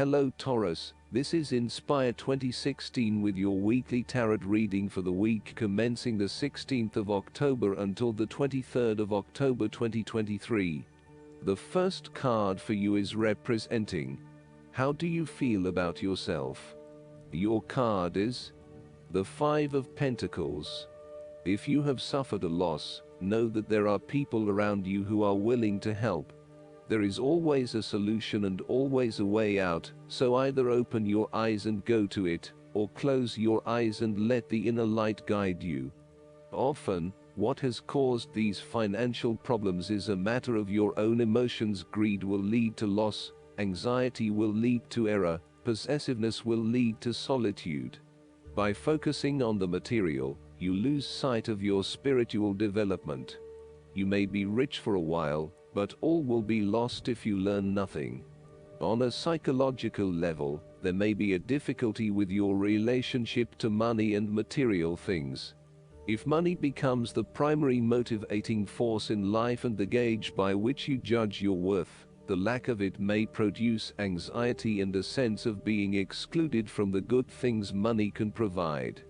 Hello Taurus, this is Inspire 2016 with your weekly tarot reading for the week commencing the 16th of October until the 23rd of October 2023. The first card for you is representing, how do you feel about yourself? Your card is the Five of Pentacles. If you have suffered a loss, know that there are people around you who are willing to help. There is always a solution and always a way out, so either open your eyes and go to it, or close your eyes and let the inner light guide you. Often, what has caused these financial problems is a matter of your own emotions. Greed will lead to loss, anxiety will lead to error, possessiveness will lead to solitude. By focusing on the material, you lose sight of your spiritual development. You may be rich for a while, but all will be lost if you learn nothing. On a psychological level, there may be a difficulty with your relationship to money and material things. If money becomes the primary motivating force in life and the gauge by which you judge your worth, the lack of it may produce anxiety and a sense of being excluded from the good things money can provide.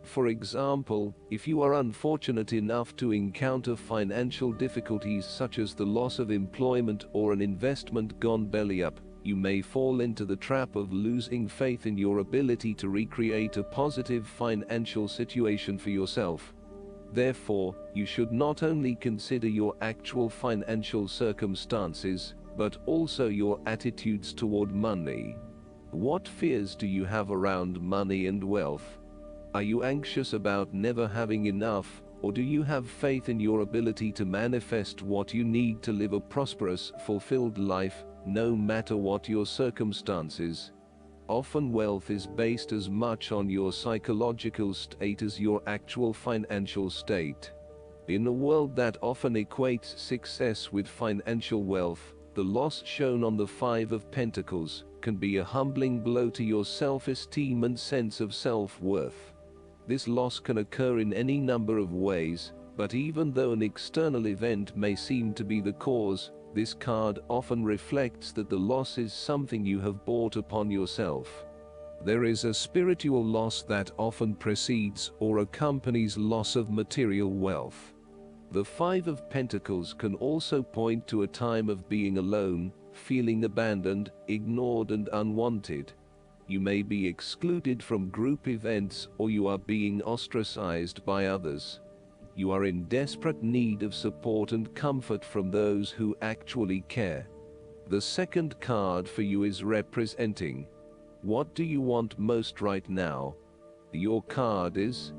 For example, if you are unfortunate enough to encounter financial difficulties such as the loss of employment or an investment gone belly up, you may fall into the trap of losing faith in your ability to recreate a positive financial situation for yourself. Therefore, you should not only consider your actual financial circumstances, but also your attitudes toward money. What fears do you have around money and wealth? Are you anxious about never having enough, or do you have faith in your ability to manifest what you need to live a prosperous, fulfilled life, no matter what your circumstances? Often wealth is based as much on your psychological state as your actual financial state. In a world that often equates success with financial wealth, the loss shown on the Five of Pentacles can be a humbling blow to your self-esteem and sense of self-worth. This loss can occur in any number of ways, but even though an external event may seem to be the cause, this card often reflects that the loss is something you have brought upon yourself. There is a spiritual loss that often precedes or accompanies loss of material wealth. The Five of Pentacles can also point to a time of being alone, feeling abandoned, ignored and unwanted. You may be excluded from group events or you are being ostracized by others. You are in desperate need of support and comfort from those who actually care. The second card for you is representing, what do you want most right now? Your card is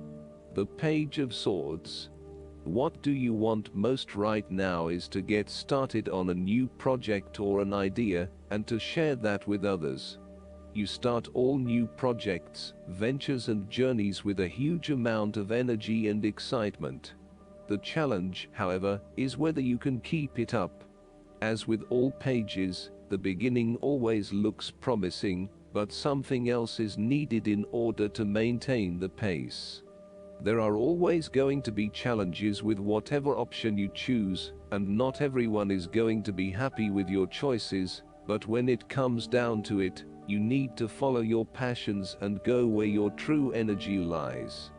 the Page of Swords. What do you want most right now is to get started on a new project or an idea, and to share that with others. You start all new projects, ventures and journeys with a huge amount of energy and excitement. The challenge, however, is whether you can keep it up. As with all pages, the beginning always looks promising, but something else is needed in order to maintain the pace. There are always going to be challenges with whatever option you choose, and not everyone is going to be happy with your choices, but when it comes down to it, you need to follow your passions and go where your true energy lies.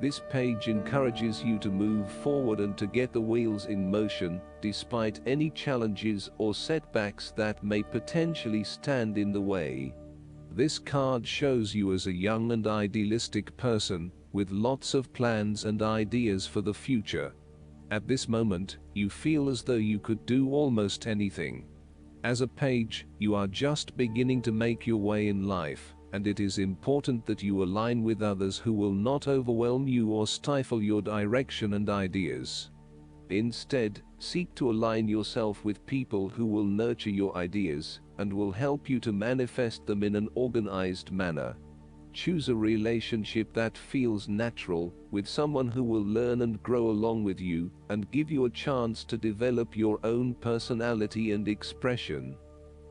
This page encourages you to move forward and to get the wheels in motion, despite any challenges or setbacks that may potentially stand in the way. This card shows you as a young and idealistic person, with lots of plans and ideas for the future. At this moment, you feel as though you could do almost anything. As a page, you are just beginning to make your way in life, and it is important that you align with others who will not overwhelm you or stifle your direction and ideas. Instead, seek to align yourself with people who will nurture your ideas, and will help you to manifest them in an organized manner. Choose a relationship that feels natural, with someone who will learn and grow along with you, and give you a chance to develop your own personality and expression.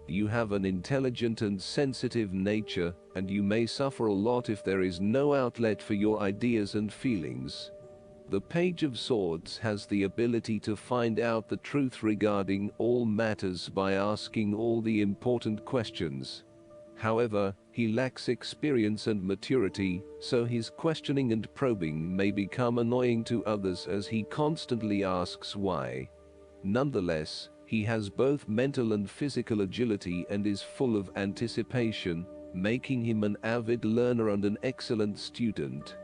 You have an intelligent and sensitive nature, and you may suffer a lot if there is no outlet for your ideas and feelings. The Page of Swords has the ability to find out the truth regarding all matters by asking all the important questions. However, he lacks experience and maturity, so his questioning and probing may become annoying to others as he constantly asks why. Nonetheless, he has both mental and physical agility and is full of anticipation, making him an avid learner and an excellent student.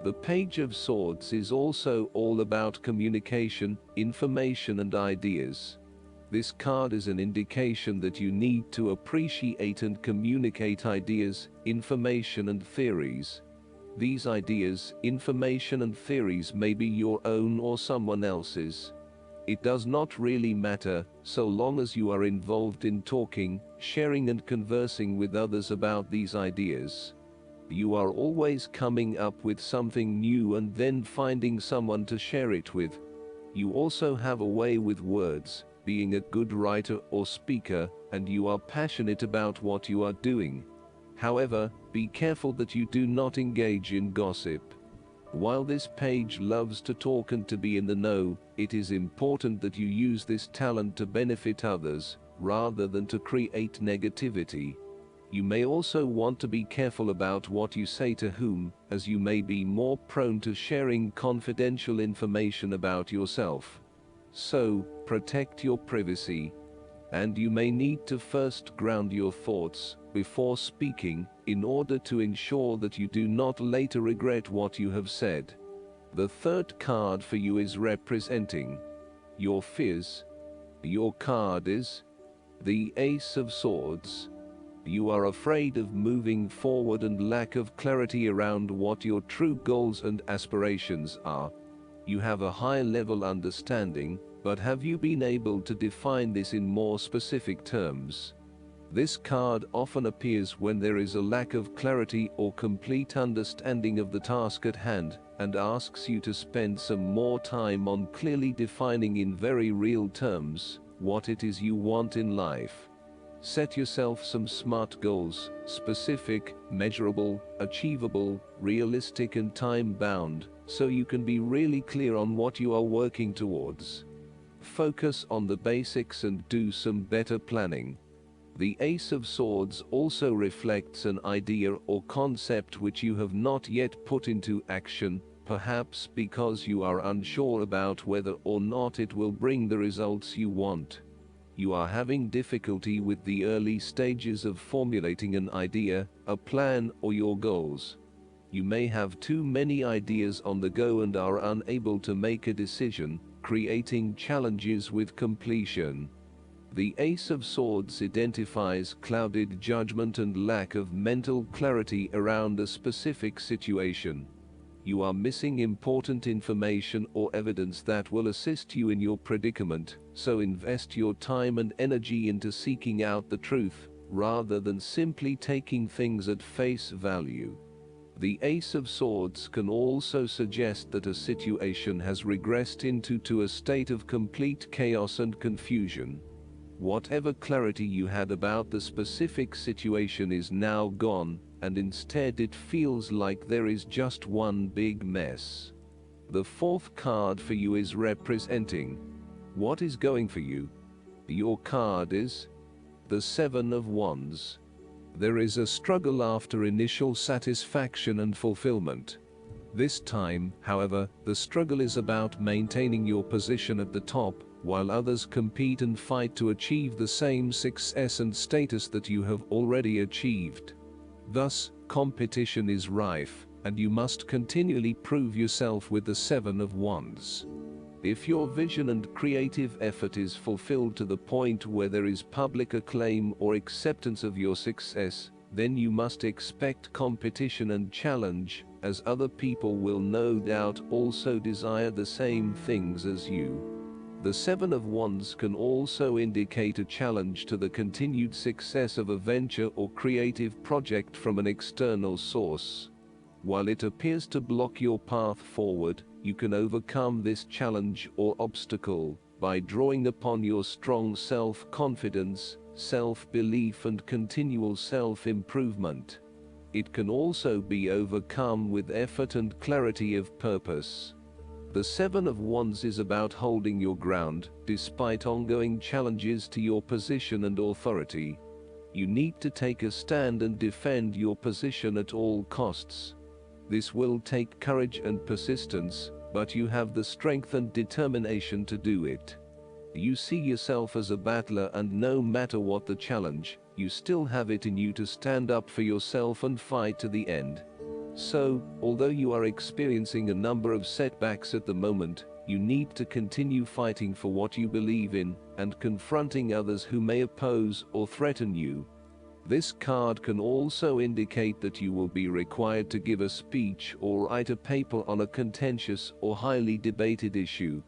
The Page of Swords is also all about communication, information and ideas. This card is an indication that you need to appreciate and communicate ideas, information and theories. These ideas, information and theories may be your own or someone else's. It does not really matter, so long as you are involved in talking, sharing and conversing with others about these ideas. You are always coming up with something new and then finding someone to share it with. You also have a way with words, being a good writer or speaker, and you are passionate about what you are doing. However, be careful that you do not engage in gossip. While this page loves to talk and to be in the know, it is important that you use this talent to benefit others, rather than to create negativity. You may also want to be careful about what you say to whom, as you may be more prone to sharing confidential information about yourself. So, protect your privacy. And you may need to first ground your thoughts before speaking, in order to ensure that you do not later regret what you have said. The third card for you is representing your fears. Your card is the Ace of Swords. You are afraid of moving forward and lack of clarity around what your true goals and aspirations are. You have a high-level understanding, but have you been able to define this in more specific terms? This card often appears when there is a lack of clarity or complete understanding of the task at hand, and asks you to spend some more time on clearly defining in very real terms what it is you want in life. Set yourself some SMART goals: specific, measurable, achievable, realistic and time-bound, so you can be really clear on what you are working towards. Focus on the basics and do some better planning. The Ace of Swords also reflects an idea or concept which you have not yet put into action, perhaps because you are unsure about whether or not it will bring the results you want. You are having difficulty with the early stages of formulating an idea, a plan, or your goals. You may have too many ideas on the go and are unable to make a decision, creating challenges with completion. The Ace of Swords identifies clouded judgment and lack of mental clarity around a specific situation. You are missing important information or evidence that will assist you in your predicament, so invest your time and energy into seeking out the truth, rather than simply taking things at face value. The Ace of Swords can also suggest that a situation has regressed into a state of complete chaos and confusion. Whatever clarity you had about the specific situation is now gone, and instead it feels like there is just one big mess. The fourth card for you is representing what is going for you. Your card is the Seven of Wands. There is a struggle after initial satisfaction and fulfillment. This time, however, the struggle is about maintaining your position at the top, while others compete and fight to achieve the same success and status that you have already achieved. Thus, competition is rife, and you must continually prove yourself with the Seven of Wands. If your vision and creative effort is fulfilled to the point where there is public acclaim or acceptance of your success, then you must expect competition and challenge, as other people will no doubt also desire the same things as you. The Seven of Wands can also indicate a challenge to the continued success of a venture or creative project from an external source. While it appears to block your path forward, you can overcome this challenge or obstacle by drawing upon your strong self-confidence, self-belief and continual self-improvement. It can also be overcome with effort and clarity of purpose. The Seven of Wands is about holding your ground, despite ongoing challenges to your position and authority. You need to take a stand and defend your position at all costs. This will take courage and persistence, but you have the strength and determination to do it. You see yourself as a battler, and no matter what the challenge, you still have it in you to stand up for yourself and fight to the end. So, although you are experiencing a number of setbacks at the moment, you need to continue fighting for what you believe in, and confronting others who may oppose or threaten you. This card can also indicate that you will be required to give a speech or write a paper on a contentious or highly debated issue.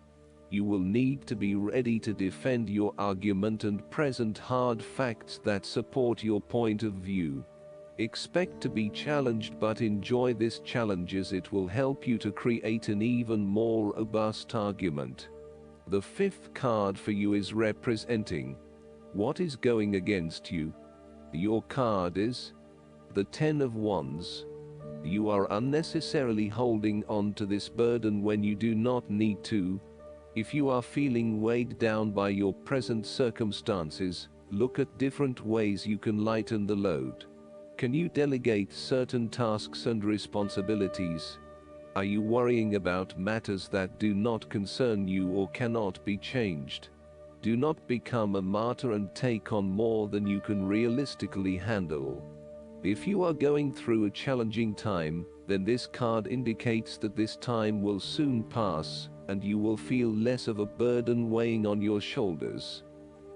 You will need to be ready to defend your argument and present hard facts that support your point of view. Expect to be challenged, but enjoy this challenge as it will help you to create an even more robust argument. The fifth card for you is representing what is going against you. Your card is the Ten of Wands. You are unnecessarily holding on to this burden when you do not need to. If you are feeling weighed down by your present circumstances, look at different ways you can lighten the load. Can you delegate certain tasks and responsibilities? Are you worrying about matters that do not concern you or cannot be changed? Do not become a martyr and take on more than you can realistically handle. If you are going through a challenging time, then this card indicates that this time will soon pass, and you will feel less of a burden weighing on your shoulders.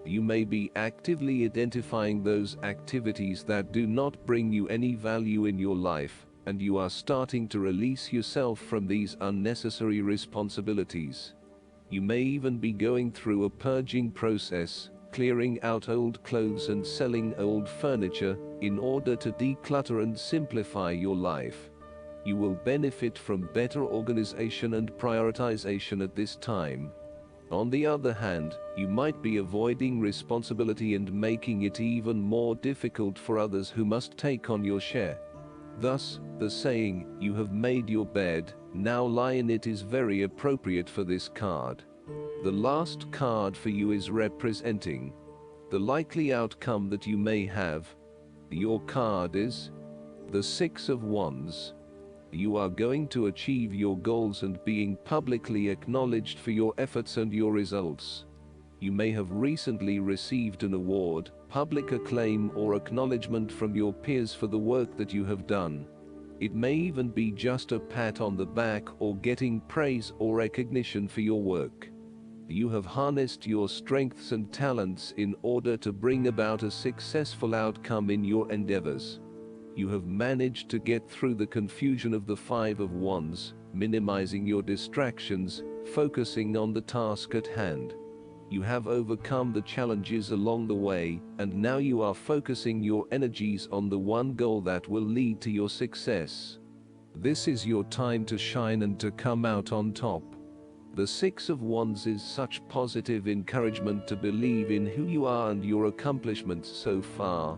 You may be actively identifying those activities that do not bring you any value in your life, and you are starting to release yourself from these unnecessary responsibilities. You may even be going through a purging process, clearing out old clothes and selling old furniture, in order to declutter and simplify your life. You will benefit from better organization and prioritization at this time. On the other hand, you might be avoiding responsibility and making it even more difficult for others who must take on your share. Thus, the saying, "You have made your bed, now lie in it," is very appropriate for this card. The last card for you is representing the likely outcome that you may have. Your card is the Six of Wands. You are going to achieve your goals and being publicly acknowledged for your efforts and your results. You may have recently received an award, public acclaim, or acknowledgement from your peers for the work that you have done. It may even be just a pat on the back or getting praise or recognition for your work. You have harnessed your strengths and talents in order to bring about a successful outcome in your endeavors. You have managed to get through the confusion of the Five of Wands, minimizing your distractions, focusing on the task at hand. You have overcome the challenges along the way, and now you are focusing your energies on the one goal that will lead to your success. This is your time to shine and to come out on top. The Six of Wands is such positive encouragement to believe in who you are and your accomplishments so far.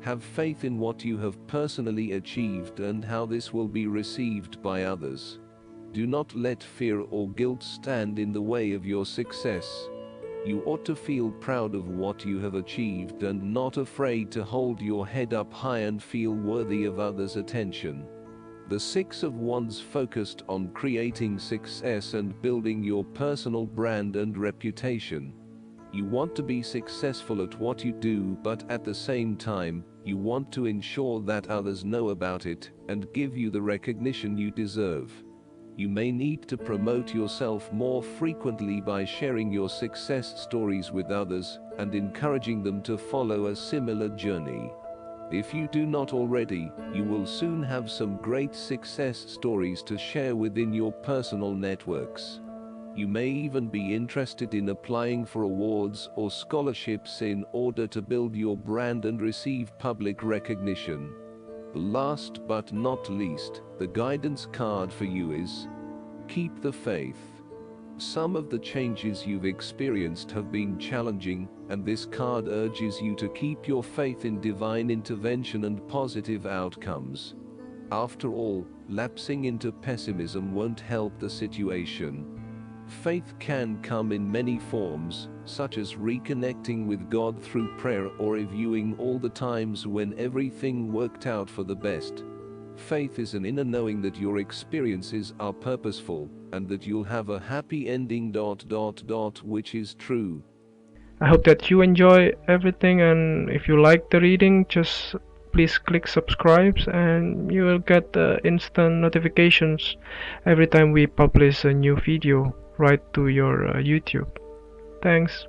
Have faith in what you have personally achieved and how this will be received by others. Do not let fear or guilt stand in the way of your success. You ought to feel proud of what you have achieved and not afraid to hold your head up high and feel worthy of others' attention. The Six of Wands focused on creating success and building your personal brand and reputation. You want to be successful at what you do, but at the same time, you want to ensure that others know about it and give you the recognition you deserve. You may need to promote yourself more frequently by sharing your success stories with others and encouraging them to follow a similar journey. If you do not already, you will soon have some great success stories to share within your personal networks. You may even be interested in applying for awards or scholarships in order to build your brand and receive public recognition. Last but not least, the guidance card for you is keep the faith. Some of the changes you've experienced have been challenging, and this card urges you to keep your faith in divine intervention and positive outcomes. After all, lapsing into pessimism won't help the situation. Faith can come in many forms, such as reconnecting with God through prayer or reviewing all the times when everything worked out for the best. Faith is an inner knowing that your experiences are purposeful, and that you'll have a happy ending ... which is true. I hope that you enjoy everything, and if you like the reading, just please click subscribe and you will get instant notifications every time we publish a new video right to your YouTube. Thanks.